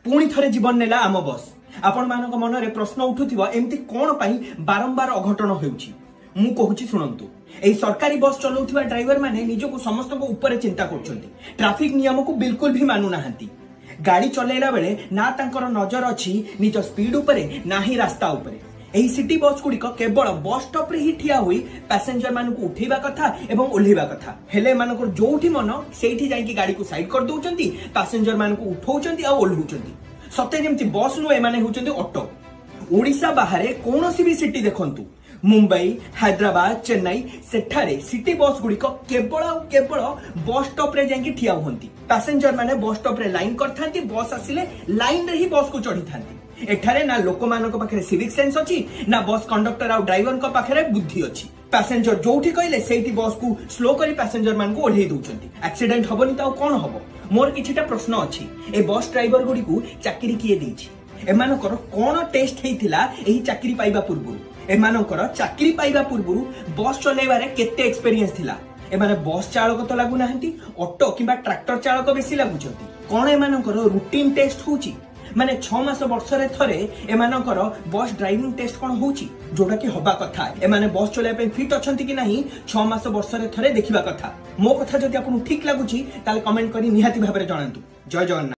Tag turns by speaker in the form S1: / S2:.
S1: पुणी थरे जीवन नेला आम बस आपण मानक मन रे प्रश्न उठुथिबो एमती कोन पई बारंबार अघटन हेउची मु कहूची सुनंतु एई सरकारी बस चलाउथिबा ड्राइवर माने निजको समस्त को ऊपर चिंता करछंती ट्रैफिक नियम को बिल्कुल भी मानु नाहंती गाड़ी चलेला बेले ना तांकर नजर अछि निज स्पीड उपरे ना ही रास्ता उपरे एही सिटी बस गुड़िक केवल बस स्टॉप रे ही ठिया हुई पैसेंजर मान को उठेबा कथा एवं ओल्हेबा कथा हेले मानकर जोठी मन सेठी जाईकी गाड़ी को साइड कर दउचंती पैसेंजर मान को उठौचंती आ ओल्हुचंती सते जेमती बस नु ए माने होचंती ऑटो ओडिसा बाहरे कोनोसी भी सिटी देखंतु मुंबई हैदराबाद चेन्नई सेठारे सिटी बस गुड़िक केवल बस स्टॉप रे जाईकी ठिया होंती पैसेंजर माने बस स्टॉप रे लाइन करथांती बस आसिले लाइन रे ही बस को चढ़ी थांती एठारे ना लोक मानक पाखरे सिविक सेंस अछि ना बस कंडक्टर आ ड्राइवर को पाखरे बुद्धि अछि पैसेंजर जोठी कहले सेठी बस को स्लो करी पैसेंजर मान को ओढेई दउचंती एक्सीडेंट हबनी त कोन हबो मोर किछिटा प्रश्न अछि ए बस ड्राइवर गुडी को चाकरी किए देछि एमानकर कोन टेस्ट हेइथिला एही चाकरी पाइबा पूर्व एमानकर चाकरी पाइबा पूर्व बस चलेबारे केते एक्सपीरियंस थिला एमाने बस चालक तो लागु नाहंती ऑटो किबा ट्रैक्टर चालक बेसी लागुचंती कोन एमानकर रूटीन टेस्ट होउची माने 6 मास वर्षरे थरे एमानकर बस ड्राइविंग टेस्ट कोन होउची जोडा कि हबा कथा एमाने बस चले पे फिट अछंती कि नाही 6 मास वर्षरे थरे देखिबा कथा मो कथा जदि आपन ठीक लागुची ताले कमेंट करी निहाती भाबरे जणांतु जय जगन्नाथ।